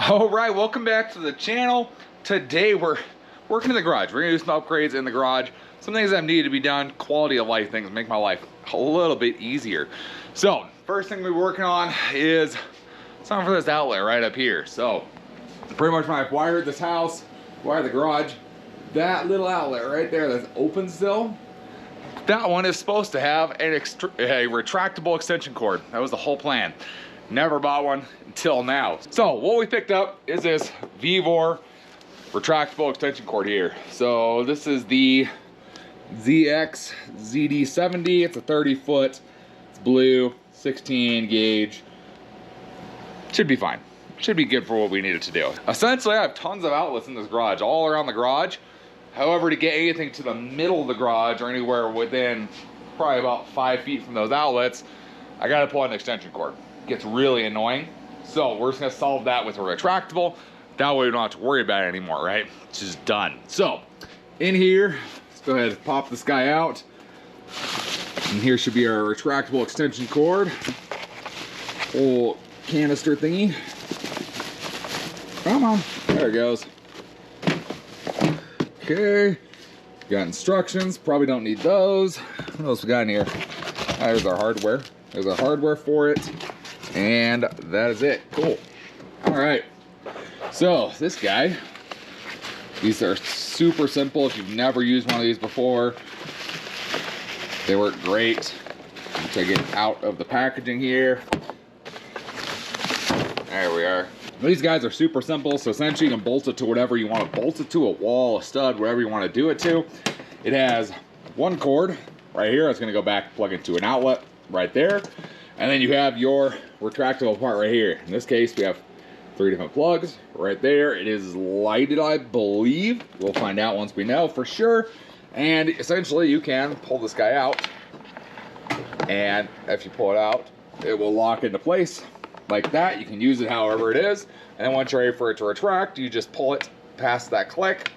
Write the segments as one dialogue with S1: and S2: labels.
S1: All right, welcome back to the channel. Today we're working in the garage. We're gonna do some upgrades in the garage. Some things that need to be done, quality of life things, make my life a little bit easier. So, first thing we're working on is something for this outlet right up here. So, pretty much when I've wired this house, wired the garage, that little outlet right there that's open still, that one is supposed to have a retractable extension cord. That was the whole plan. Never bought one until now. So what we picked up is this Vevor retractable extension cord here. So this is the ZX ZD70. It's a 30-foot. It's blue, 16 gauge. Should be fine. Should be good for what we needed to do. Essentially, I have tons of outlets in this garage, all around the garage. However, to get anything to the middle of the garage or anywhere within probably about 5 feet from those outlets, I gotta pull an extension cord. It gets really annoying. So we're just gonna solve that with a retractable. That way we don't have to worry about it anymore, right? It's just done. So in here, let's go ahead and pop this guy out. And here should be our retractable extension cord. Whole canister thingy. Come on, there it goes. Okay, got instructions, probably don't need those. What else we got in here? There's our hardware. There's our hardware for it. And that is it, cool. All right, so this guy, these are super simple. If you've never used one of these before, they work great. Take it out of the packaging here. There we are. These guys are super simple, so essentially you can bolt it to whatever you want to bolt it to, a wall, a stud, whatever you want to do it to. It has one cord right here. It's going to go back, plug into an outlet right there. And then you have your retractable part right here. In this case, we have 3 different plugs right there. It is lighted, I believe. We'll find out once we know for sure. And essentially you can pull this guy out. And if you pull it out, it will lock into place. Like that. You can use it however it is, and then once you're ready for it to retract, you just pull it past that click.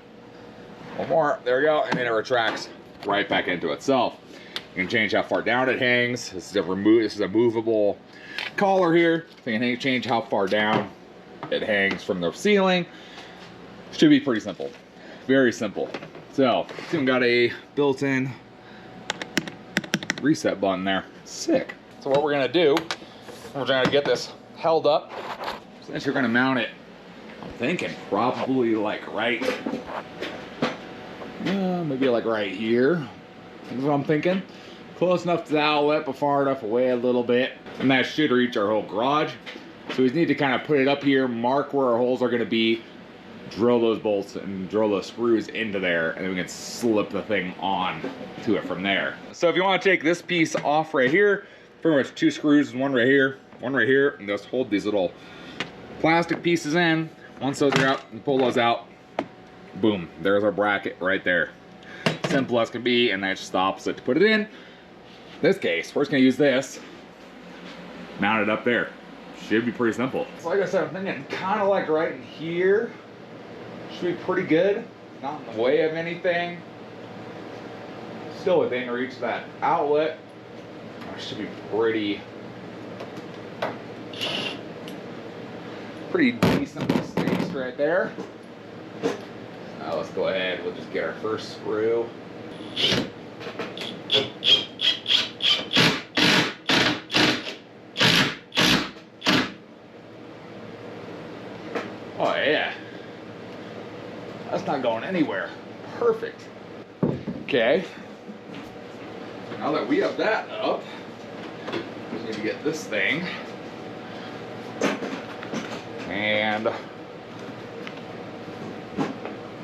S1: One more, there we go, and then it retracts right back into itself. You can change how far down it hangs. This is a movable collar here, so you can change how far down it hangs from the ceiling. Should be pretty simple, very simple. So it's even got a built-in reset button there. Sick. So what we're gonna do, we're trying to get this held up. Since you're gonna mount it, I'm thinking probably like right, maybe like right here. That's what I'm thinking. Close enough to the outlet, but far enough away a little bit. And that should reach our whole garage. So we need to kind of put it up here, mark where our holes are gonna be, drill those bolts and drill those screws into there, and then we can slip the thing on to it from there. So if you wanna take this piece off right here, pretty much 2 screws, one right here, and just hold these little plastic pieces in. Once those are out, you pull those out, boom, there's our bracket right there. Simple as can be, and that just stops it to put it in. In this case, we're just gonna use this, mount it up there. Should be pretty simple. So like I said, I'm thinking kind of like right in here. Should be pretty good, not in the way of anything. Still within reach of that outlet. Should be pretty decent space right there. Now let's go ahead, we'll just get our first screw. Oh yeah, that's not going anywhere. Perfect. Okay, now that we have that up, we need to get this thing and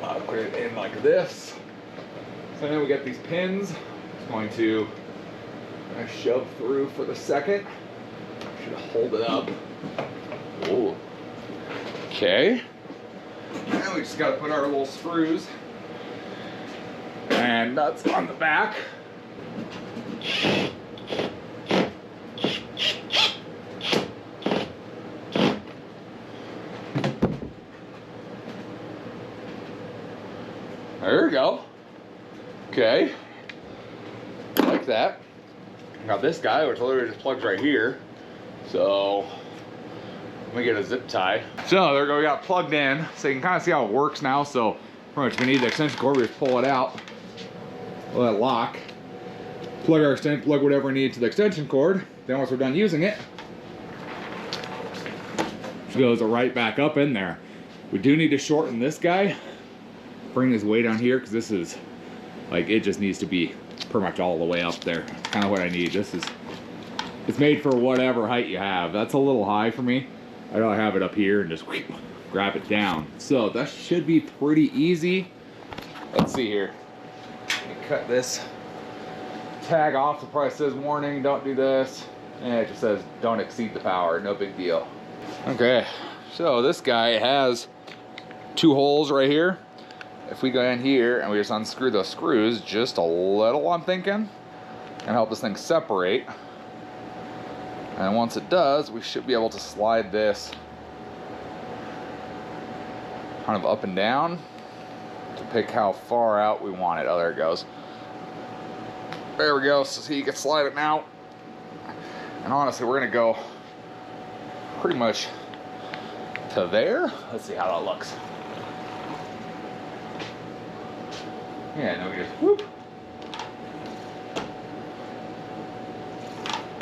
S1: I'll put it in like this. So then we get these pins. It's going to shove through for the second. Should hold it up. Ooh. Okay. Now we just got to put our little screws and nuts on the back. There we go. Okay. Like that. Now this guy, which literally just plugs right here. So Let me get a zip tie. So there we go, we got it plugged in. So you can kind of see how it works now. So pretty much we need the extension cord, we just pull it out. Let it lock. Plug our extension, plug whatever we need to the extension cord. Then once we're done using it, it goes right back up in there. We do need to shorten this guy. Bring his weight on here because this is like, it just needs to be pretty much all the way up there. Kind of what I need. This is, it's made for whatever height you have. That's a little high for me. I gotta have it up here and just grab it down. So that should be pretty easy. Let's see here. Cut this tag off. It probably says warning, don't do this. And it just says don't exceed the power, no big deal. Okay, so this guy has 2 holes right here. If we go in here and we just unscrew those screws just a little, I'm thinking, and help this thing separate. And once it does, we should be able to slide this kind of up and down to pick how far out we want it. Oh, there it goes. There we go, so you can slide it now. And honestly, we're gonna go pretty much to there. Let's see how that looks. Yeah, no, we just whoop.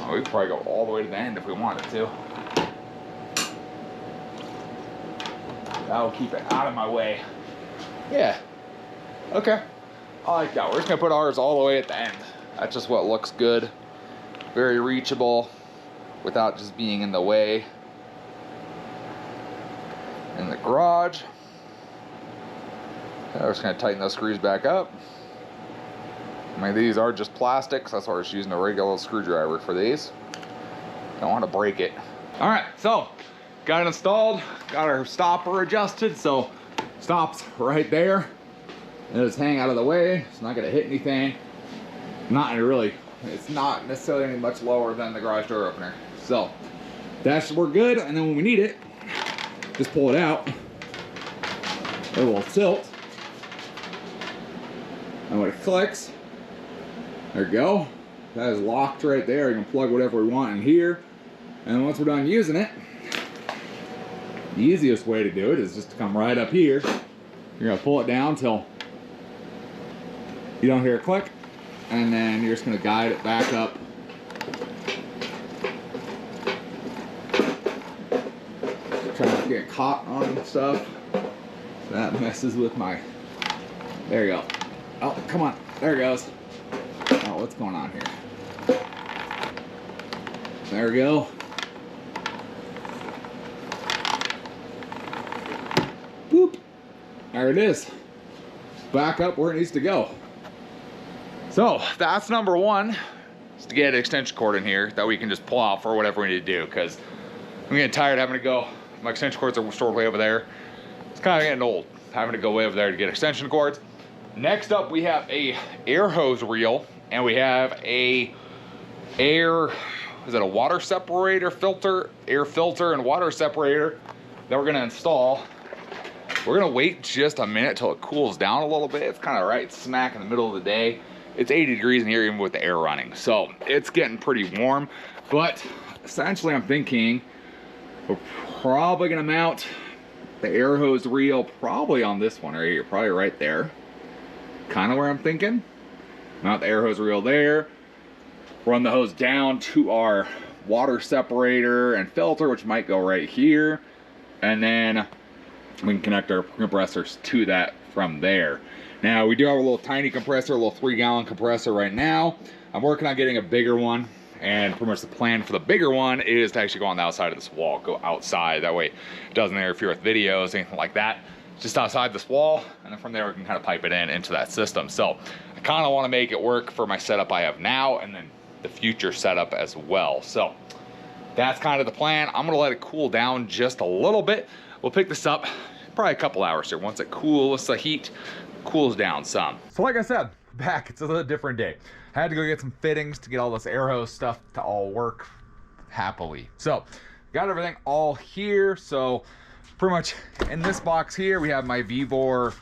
S1: Oh, we could probably go all the way to the end if we wanted to. That'll keep it out of my way. Yeah. Okay. I like that. We're just gonna put ours all the way at the end. That's just what looks good. Very reachable without just being in the way. In the garage. We're just gonna tighten those screws back up. I mean, these are just plastics. That's why we're just using a regular screwdriver for these. Don't want to break it. All right, so got it installed. Got our stopper adjusted. So stops right there. And just hang out of the way. It's not gonna hit anything. It's not necessarily any much lower than the garage door opener. So we're good. And then when we need it, just pull it out. It will tilt. And when it clicks, there you go. That is locked right there. You can plug whatever we want in here. And once we're done using it, the easiest way to do it is just to come right up here. You're gonna pull it down till you don't hear a click. And then you're just gonna guide it back up. Trying not to get caught on stuff. That messes with my, there you go. Oh, come on, there it goes. Oh, what's going on here? There we go. Boop. There it is. Back up where it needs to go. So that's number one, is to get an extension cord in here that we can just pull out for whatever we need to do, because I'm getting tired having to go. My extension cords are stored way over there. It's kind of getting old, having to go way over there to get extension cords. Next up, we have a air hose reel, and we have a water separator filter, air filter and water separator that we're gonna install. We're gonna wait just a minute till it cools down a little bit. It's kind of right smack in the middle of the day. It's 80 degrees in here even with the air running. So it's getting pretty warm, but essentially I'm thinking we're probably gonna mount the air hose reel probably on this one right here, probably right there. Kind of where I'm thinking. Mount the air hose reel there. Run the hose down to our water separator and filter, which might go right here. And then we can connect our compressors to that from there. Now, we do have a little tiny compressor, a little 3-gallon compressor right now. I'm working on getting a bigger one. And pretty much the plan for the bigger one is to actually go on the outside of this wall, go outside. That way it doesn't interfere with videos, anything like that. Just outside this wall, and then from there we can kind of pipe it in into that system. So I kind of want to make it work for my setup I have now and then the future setup as well. So that's kind of the plan. I'm gonna let it cool down just a little bit. We'll pick this up probably a couple hours here. Once it cools, the heat cools down some. So like I said, back, it's a little different day. I had to go get some fittings to get all this air hose stuff to all work happily. So got everything all here. So pretty much in this box here, we have my Vevor,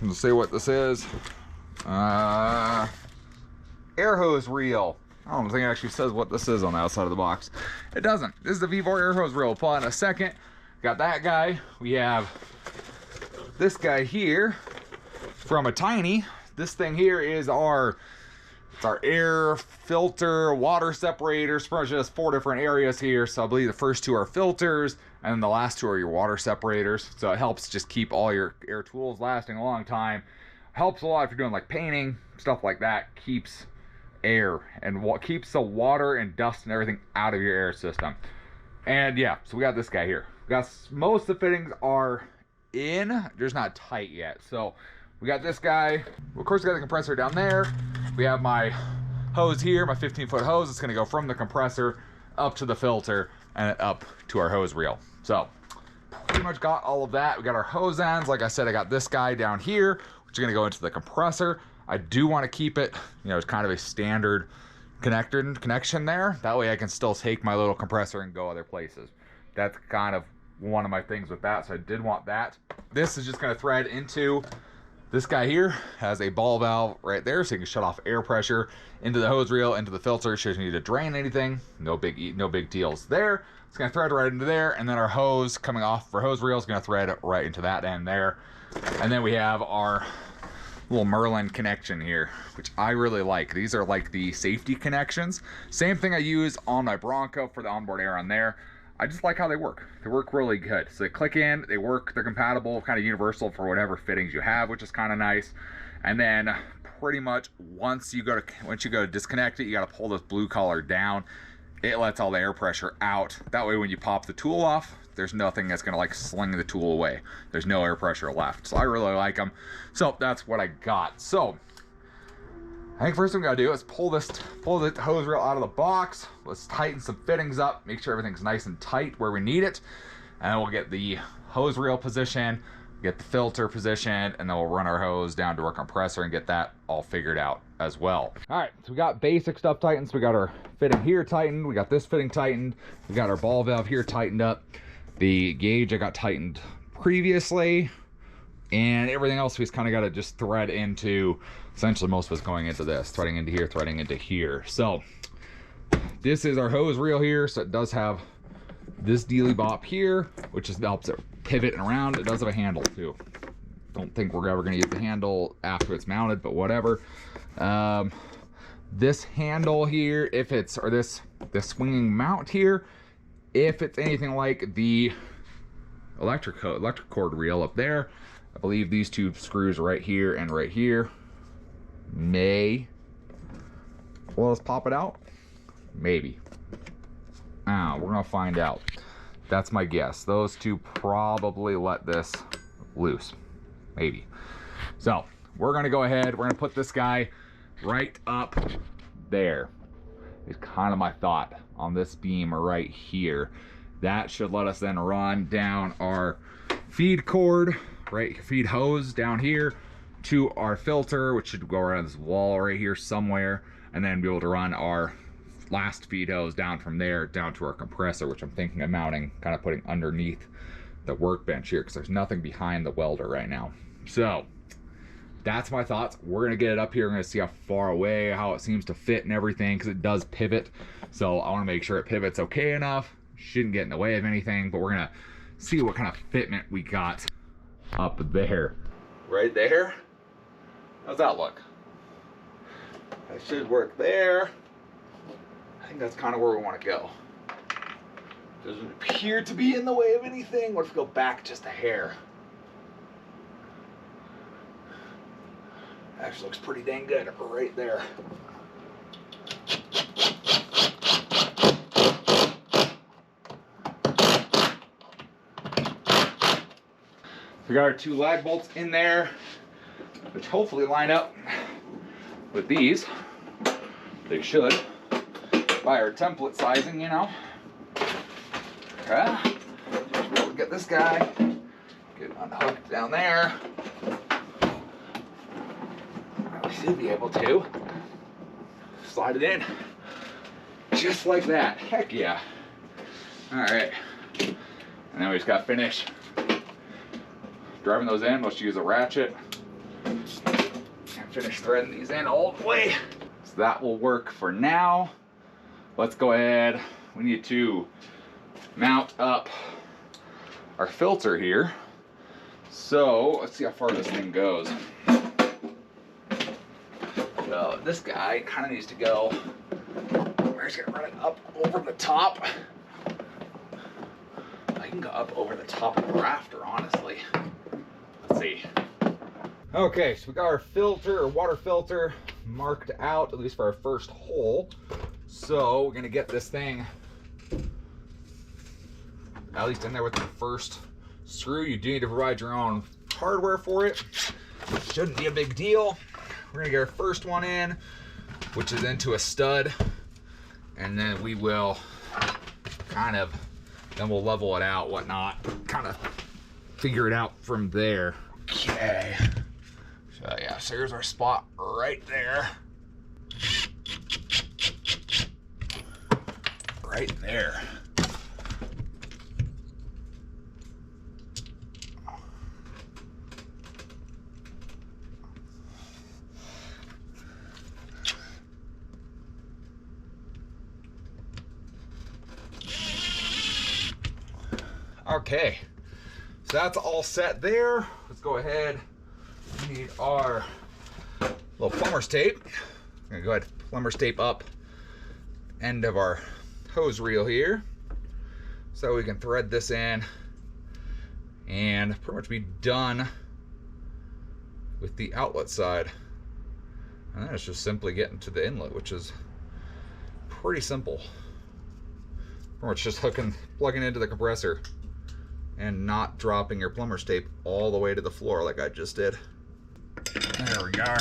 S1: let's see what this is. Air hose reel. I don't think it actually says what this is on the outside of the box. It doesn't. This is the V4 air hose reel. We'll pull out in a second. Got that guy. We have this guy here from ATINY. This thing here is our air filter, water separator. Sprint has 4 different areas here. So I believe the first 2 are filters, and then the last 2 are your water separators. So it helps just keep all your air tools lasting a long time. Helps a lot if you're doing like painting, stuff like that. Keeps air and what keeps the water and dust and everything out of your air system. And yeah, so we got this guy here. We got most of the fittings are in, they're just not tight yet. So we got this guy. Of course, we got the compressor down there. We have my hose here, my 15-foot hose. It's gonna go from the compressor up to the filter and up to our hose reel. So pretty much got all of that. We got our hose ends. Like I said, I got this guy down here, which is gonna go into the compressor. I do want to keep it, you know, it's kind of a standard connection there. That way I can still take my little compressor and go other places. That's kind of one of my things with that, so I did want that. This is just going to thread into this guy here. Has a ball valve right there, so you can shut off air pressure into the hose reel, into the filter. Should you need to drain anything, no big deals there. It's going to thread right into there, and then our hose coming off for hose reel is going to thread right into that end there. And then we have our little Merlin connection here, which I really like. These are like the safety connections. Same thing I use on my Bronco for the onboard air on there. I just like how they work. They work really good. So they click in, they work, they're compatible, kind of universal for whatever fittings you have, which is kind of nice. And then pretty much once you go to disconnect it, you got to pull this blue collar down. It lets all the air pressure out. That way when you pop the tool off, there's nothing that's gonna like sling the tool away. There's no air pressure left. So I really like them. So that's what I got. So I think first thing we gotta do is pull the hose reel out of the box. Let's tighten some fittings up, make sure everything's nice and tight where we need it. And then we'll get the hose reel position, get the filter position, and then we'll run our hose down to our compressor and get that all figured out as well. All right, so we got basic stuff tightened. So we got our fitting here tightened, we got this fitting tightened, we got our ball valve here tightened up. The gauge I got tightened previously, and everything else we just kind of got to just thread into. Essentially most of it's going into this, threading into here, threading into here. So this is our hose reel here. So it does have this dealy bop here, which just helps it pivot and around. It does have a handle too. Don't think we're ever going to use the handle after it's mounted, but whatever. This handle here, if it's, or this swinging mount here, if it's anything like the electric cord reel up there, I believe these 2 screws right here and right here may, well, let's pop it out. Maybe. We're gonna find out. That's my guess. Those 2 probably let this loose. Maybe. So we're gonna go ahead. We're gonna put this guy right up there. Is kind of my thought on this beam right here. That should let us then run down our feed cord, right, feed hose down here to our filter, which should go around this wall right here somewhere, and then be able to run our last feed hose down from there down to our compressor, which I'm thinking of mounting, kind of putting underneath the workbench here, because there's nothing behind the welder right now. So that's my thoughts. We're gonna get it up here. We're gonna see how far away, how it seems to fit and everything, because it does pivot. So I want to make sure it pivots okay enough. Shouldn't get in the way of anything, but we're gonna see what kind of fitment we got up there. Right there. How's that look? That should work there. I think that's kind of where we want to go. Doesn't appear to be in the way of anything. What if we go back just a hair? Actually looks pretty dang good right there. We got our 2 lag bolts in there, which hopefully line up with these. They should, by our template sizing, you know. Okay. We'll get this guy, get it unhooked down there. We should be able to slide it in just like that. Heck yeah. All right. And then we just got to finish driving those in. Let's use a ratchet and finish threading these in all the way. So that will work for now. Let's go ahead. We need to mount up our filter here. So let's see how far this thing goes. So this guy kind of needs to go. We're just gonna run it up over the top. I can go up over the top of the rafter, honestly. Let's see. Okay, so we got our filter, or water filter, marked out, at least for our first hole. So we're gonna get this thing at least in there with the first screw. You do need to provide your own hardware for it. Shouldn't be a big deal. We're gonna get our first one in, which is into a stud, and then we will then we'll level it out, whatnot, kind of figure it out from there. Okay. So yeah, so here's our spot right there. Right there. Okay, so that's all set there. Let's go ahead. We need our little plumber's tape. I'm gonna go ahead and plumber's tape up end of our hose reel here, so we can thread this in and pretty much be done with the outlet side. And then it's just simply getting to the inlet, which is pretty simple. Pretty much just plugging into the compressor and not dropping your plumber's tape all the way to the floor like I just did. There we go.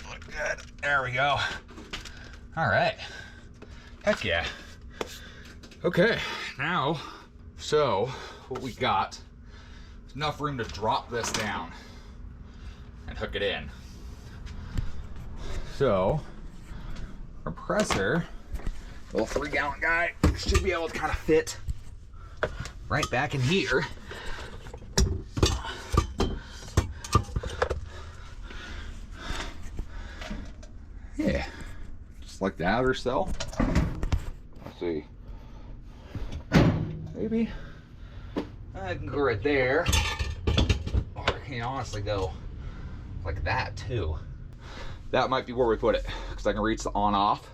S1: Look good. There we go. All right. Heck yeah. Okay, now, so what we got is enough room to drop this down and hook it in. So, compressor, little 3-gallon guy, should be able to kind of fit right back in here. Yeah, just like that or so. Let's see. Maybe I can go right there, or I can honestly go like that too. That might be where we put it, because I can reach the on-off.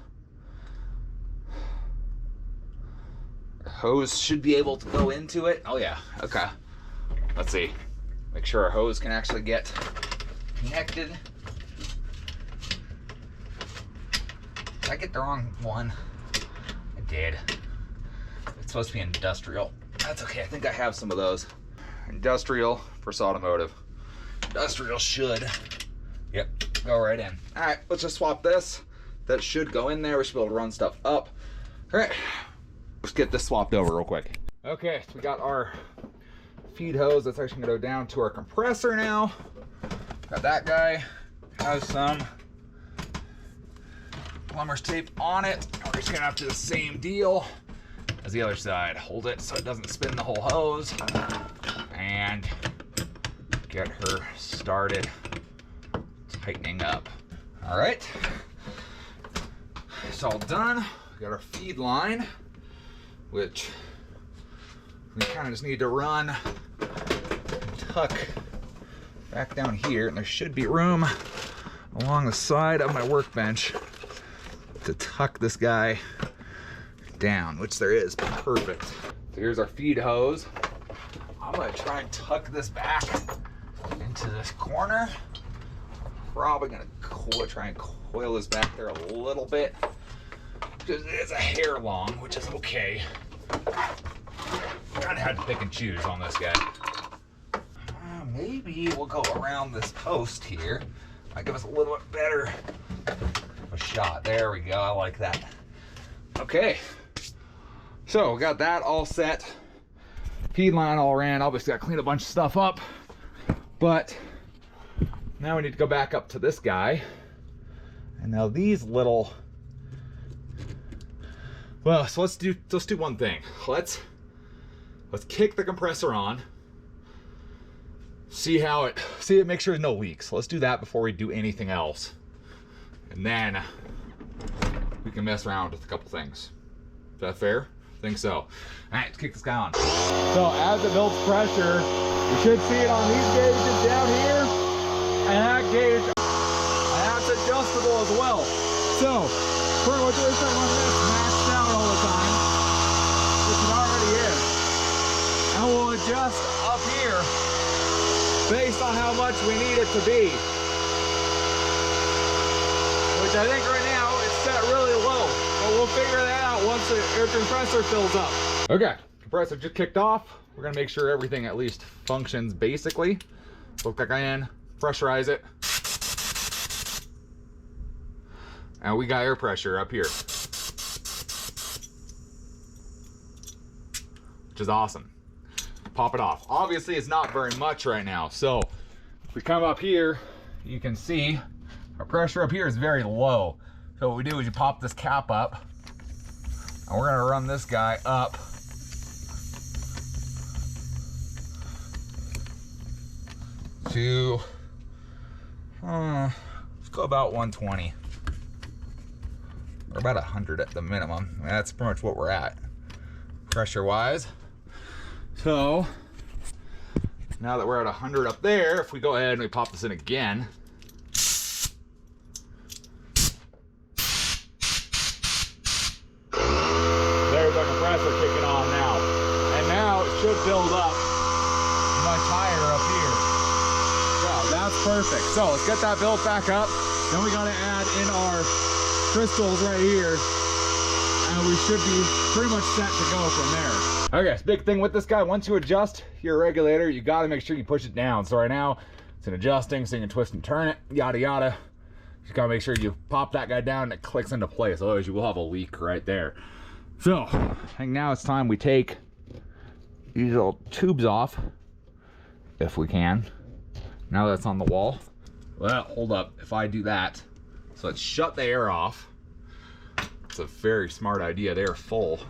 S1: The hose should be able to go into it. Oh yeah, okay. Let's see. Make sure our hose can actually get connected. Did I get the wrong one? I did. It's supposed to be industrial. That's okay, I think I have some of those. Industrial versus automotive. Industrial should, yep, go right in. All right, let's just swap this. That should go in there. We should be able to run stuff up. All right, let's get this swapped over real quick. Okay, so we got our feed hose. That's actually gonna go down to our compressor now. Got that guy, has some plumber's tape on it. We're just gonna have to do the same deal as the other side. Hold it so it doesn't spin the whole hose, and get her started tightening up. All right, it's all done. We got our feed line, which we kind of just need to run and tuck back down here, and there should be room along the side of my workbench to tuck this guy down, which there is. Perfect. So here's our feed hose. I'm gonna try and tuck this back into this corner. Probably gonna try and coil this back there a little bit, because it is a hair long, which is okay. Kind of had to pick and choose on this guy. Maybe we'll go around this post here. Might give us a little bit better of a shot. There we go. I like that. Okay. So we got that all set. Feed line all ran. Obviously, got to clean a bunch of stuff up. But now we need to go back up to this guy. And now these little Well, so let's do one thing. Let's kick the compressor on. See it, make sure there's no leaks. Let's do that before we do anything else. And then we can mess around with a couple things. Is that fair? I think so. All right, let's kick this guy on. So as it builds pressure, you should see it on these gauges down here, and that gauge, and that's adjustable as well. So pretty much this one this maxed out all the time, which it already is, and we'll adjust up here based on how much we need it to be. Which I think right now it's set really low, but we'll figure that out once the air compressor fills up. Okay, compressor just kicked off. We're gonna make sure everything at least functions basically. Look like I can pressurize it. And we got air pressure up here, which is awesome. Pop it off. Obviously it's not very much right now, so if we come up here, you can see our pressure up here is very low. So what we do is you pop this cap up, and we're gonna run this guy up to, let's go about 120. Or about 100 at the minimum. That's pretty much what we're at, pressure-wise. So, now that we're at 100 up there, if we go ahead and we pop this in again, there's our compressor kicking on now. And now it should build up much higher up here. So that's perfect. So let's get that built back up. Then we gotta add in our crystals right here, and we should be pretty much set to go from there. Okay, so big thing with this guy, once you adjust your regulator, you gotta make sure you push it down. So right now, it's in adjusting, so you can twist and turn it, yada yada. Just gotta make sure you pop that guy down and it clicks into place, otherwise you will have a leak right there. So, I think now it's time we take these little tubes off, if we can. Now that's on the wall. Well, hold up, if I do that, so let's shut the air off. It's a very smart idea. They are full.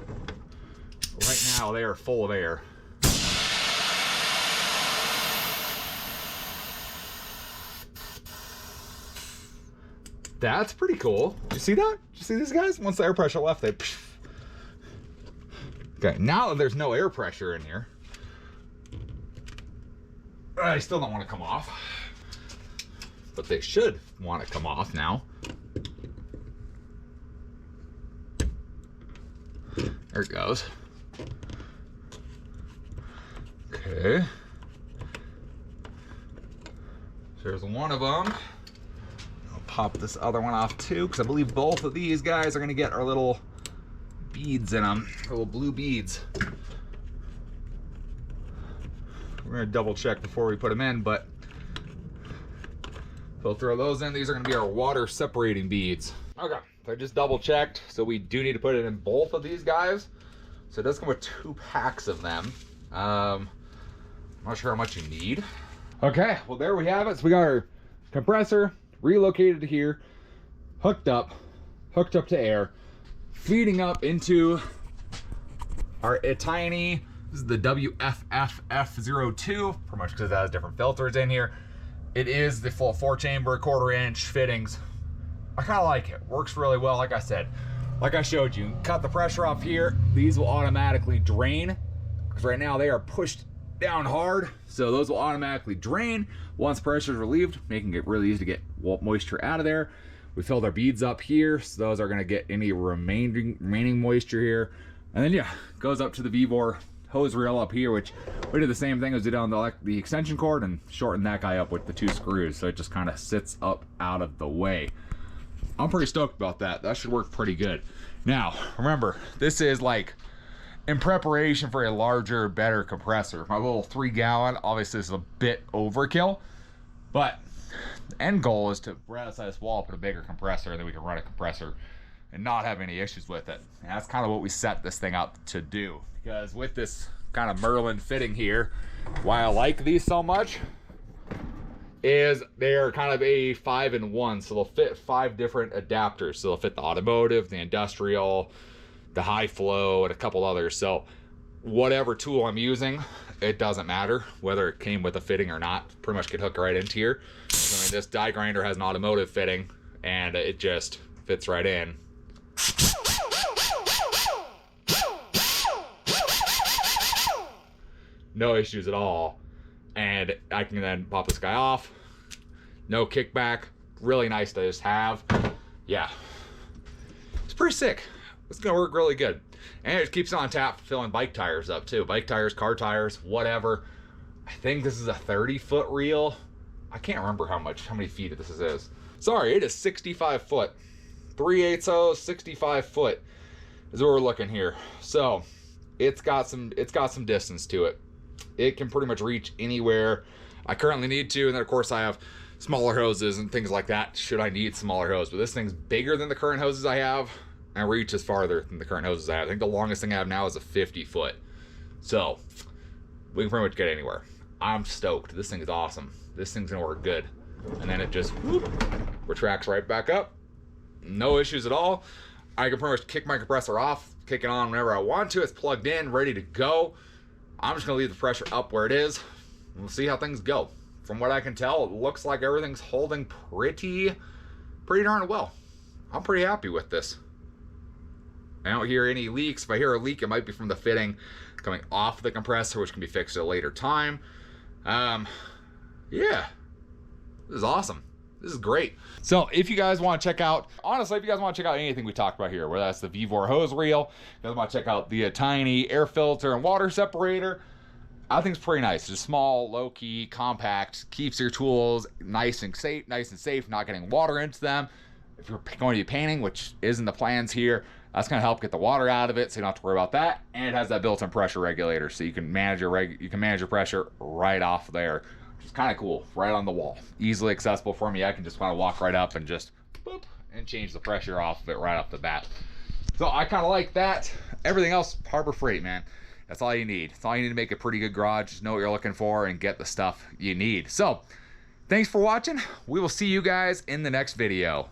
S1: Right now, they are full of air. That's pretty cool. Did you see that? Did you see these guys? Once the air pressure left, they... Okay, now that there's no air pressure in here, I still don't want to come off. But they should want to come off now. There it goes. Okay. There's one of them. I'll pop this other one off too, because I believe both of these guys are going to get our little beads in them, little blue beads. We're going to double check before we put them in, but we'll throw those in. These are going to be our water separating beads. Okay, so I just double checked. So we do need to put it in both of these guys. So it does come with 2 packs of them. I'm not sure how much you need. Okay, well there we have it. So we got our compressor relocated to here, hooked up to air, feeding up into our ATINY. This is the WFFF02, pretty much because it has different filters in here. It is the full 4-chamber, 1/4-inch fittings. I kind of like it. Works really well, like I said. Like I showed you, cut the pressure off here. These will automatically drain, because right now they are pushed down hard. So those will automatically drain once pressure is relieved, making it really easy to get moisture out of there. We filled our beads up here, so those are going to get any remaining moisture here. And then yeah, goes up to the VBOR hose reel up here, which we did the same thing as we did on the extension cord and shortened that guy up with the 2 screws, so it just kind of sits up out of the way. I'm pretty stoked about that. That should work pretty good. Now, remember, this is like in preparation for a larger, better compressor. My little 3-gallon, obviously this is a bit overkill, but the end goal is to right outside this wall, put a bigger compressor, and then we can run a compressor and not have any issues with it. And that's kind of what we set this thing out to do. Because with this kind of Merlin fitting here, why I like these so much is they're kind of a 5-in-1, so they'll fit 5 different adapters. So they'll fit the automotive, the industrial, the high flow, and a couple others. So whatever tool I'm using, it doesn't matter whether it came with a fitting or not. Pretty much can hook right into here. I mean, this die grinder has an automotive fitting, and it just fits right in. No issues at all. And I can then pop this guy off. No kickback. Really nice to just have. Yeah. It's pretty sick. It's gonna work really good. And it keeps on tap filling bike tires up too. Bike tires, car tires, whatever. I think this is a 30-foot reel. I can't remember how many feet this is. Sorry, it is 65 foot. 3/8, 65 foot is what we're looking here. So it's got some distance to it. It can pretty much reach anywhere I currently need to, and then of course I have smaller hoses and things like that should I need smaller hose. But this thing's bigger than the current hoses I have and reaches farther than the current hoses I have. I think the longest thing I have now is a 50 foot. So we can pretty much get anywhere. I'm stoked. This thing is awesome. This thing's gonna work good. And then it just whoop, retracts right back up. No issues at all. I can pretty much kick my compressor off, kick it on whenever I want to. It's plugged in, ready to go. I'm just gonna leave the pressure up where it is. We'll see how things go. From what I can tell, it looks like everything's holding pretty darn well. I'm pretty happy with this. I don't hear any leaks. If I hear a leak, it might be from the fitting coming off the compressor, which can be fixed at a later time. Yeah, this is awesome. This is great. So if you guys want to check out, honestly, if you guys want to check out anything we talked about here, whether that's the V4 hose reel, you guys want to check out the ATINY air filter and water separator, I think it's pretty nice. It's small, low-key, compact, keeps your tools nice and safe, not getting water into them. If you're going to be painting, which isn't the plans here, that's going to help get the water out of it, so you don't have to worry about that. And it has that built-in pressure regulator, so you can manage your pressure right off there. Which is kind of cool, right on the wall. Easily accessible for me. I can just kind of walk right up and just boop, and change the pressure off of it right off the bat. So I kind of like that. Everything else, Harbor Freight, man. That's all you need. That's all you need to make a pretty good garage. Just know what you're looking for and get the stuff you need. So, thanks for watching. We will see you guys in the next video.